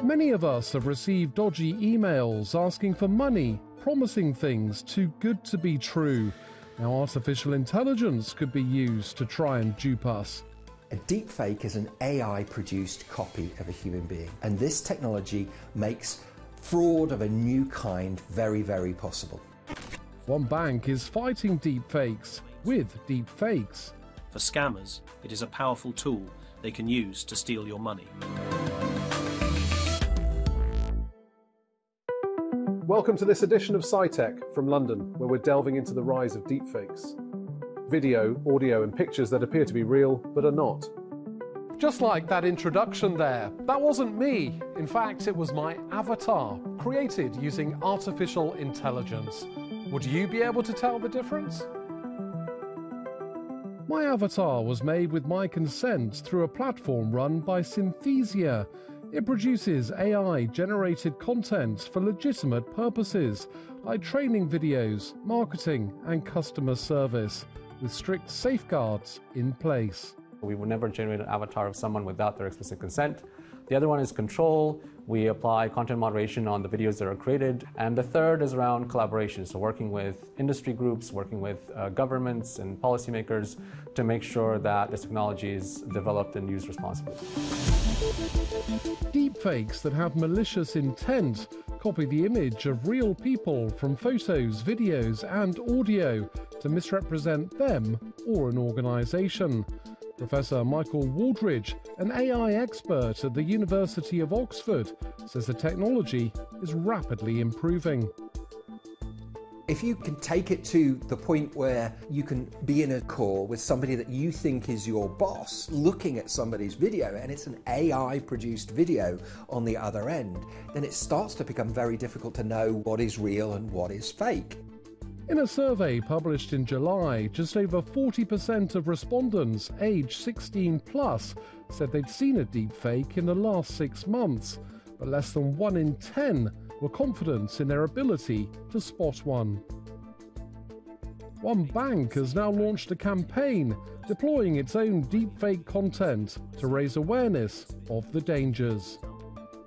Many of us have received dodgy emails asking for money, promising things too good to be true. Now artificial intelligence could be used to try and dupe us. A deepfake is an AI-produced copy of a human being, and this technology makes fraud of a new kind very, very possible. One bank is fighting deepfakes with deepfakes. For scammers, it is a powerful tool they can use to steal your money. Welcome to this edition of Sci-Tech from London, where we're delving into the rise of deepfakes. Video, audio and pictures that appear to be real, but are not. Just like that introduction there, that wasn't me. In fact, it was my avatar, created using artificial intelligence. Would you be able to tell the difference? My avatar was made with my consent through a platform run by Synthesia. It produces AI-generated content for legitimate purposes, like training videos, marketing, and customer service, with strict safeguards in place. We would never generate an avatar of someone without their explicit consent. The other one is control. We apply content moderation on the videos that are created. And the third is around collaboration, so working with industry groups, working with governments and policymakers to make sure that this technology is developed and used responsibly. Deepfakes that have malicious intent copy the image of real people from photos, videos, and audio to misrepresent them or an organization. Professor Michael Waldridge, an AI expert at the University of Oxford, says the technology is rapidly improving. If you can take it to the point where you can be in a call with somebody that you think is your boss, looking at somebody's video, and it's an AI-produced video on the other end, then it starts to become very difficult to know what is real and what is fake. In a survey published in July, just over 40% of respondents aged 16 plus said they'd seen a deepfake in the last 6 months, but less than 1 in 10 were confident in their ability to spot one. One bank has now launched a campaign deploying its own deepfake content to raise awareness of the dangers.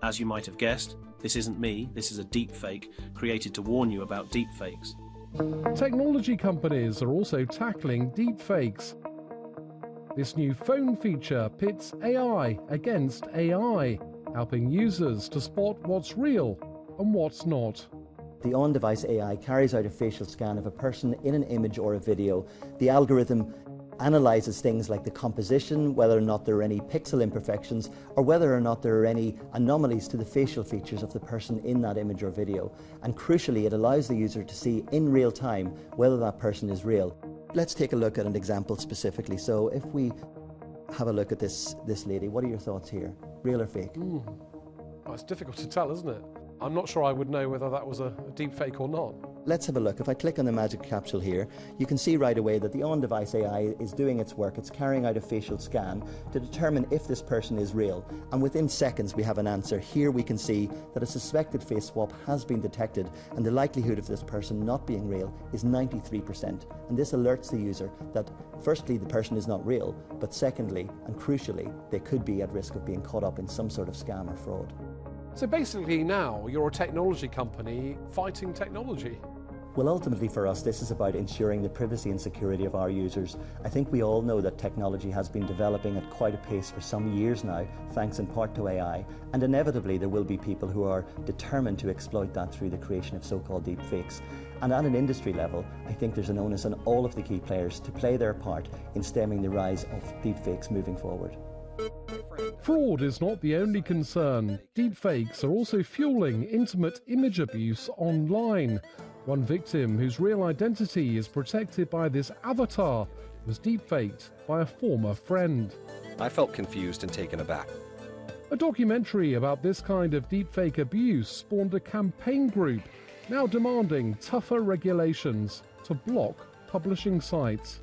As you might have guessed, this isn't me, this is a deepfake created to warn you about deepfakes. Technology companies are also tackling deepfakes. This new phone feature pits AI against AI, helping users to spot what's real and what's not. The on-device AI carries out a facial scan of a person in an image or a video. The algorithm analyzes things like the composition, whether or not there are any pixel imperfections, or whether or not there are any anomalies to the facial features of the person in that image or video. And crucially, it allows the user to see in real time whether that person is real. Let's take a look at an example specifically. So if we have a look at this lady, what are your thoughts here? Real or fake? Well, it's difficult to tell, isn't it? I'm not sure I would know whether that was a deepfake or not. Let's have a look. If I click on the magic capsule here, you can see right away that the on-device AI is doing its work. It's carrying out a facial scan to determine if this person is real. And within seconds, we have an answer. Here we can see that a suspected face swap has been detected, and the likelihood of this person not being real is 93%. And this alerts the user that, firstly, the person is not real, but secondly, and crucially, they could be at risk of being caught up in some sort of scam or fraud. So basically now, you're a technology company fighting technology. Well, ultimately for us, this is about ensuring the privacy and security of our users. I think we all know that technology has been developing at quite a pace for some years now, thanks in part to AI, and inevitably there will be people who are determined to exploit that through the creation of so-called deepfakes. And at an industry level, I think there's an onus on all of the key players to play their part in stemming the rise of deepfakes moving forward. Fraud is not the only concern. Deepfakes are also fueling intimate image abuse online. One victim, whose real identity is protected by this avatar, was deepfaked by a former friend. I felt confused and taken aback. A documentary about this kind of deepfake abuse spawned a campaign group now demanding tougher regulations to block publishing sites.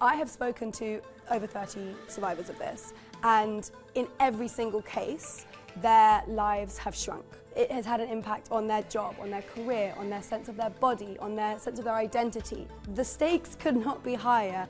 I have spoken to over 30 survivors of this, and in every single case, their lives have shrunk. It has had an impact on their job, on their career, on their sense of their body, on their sense of their identity. The stakes could not be higher.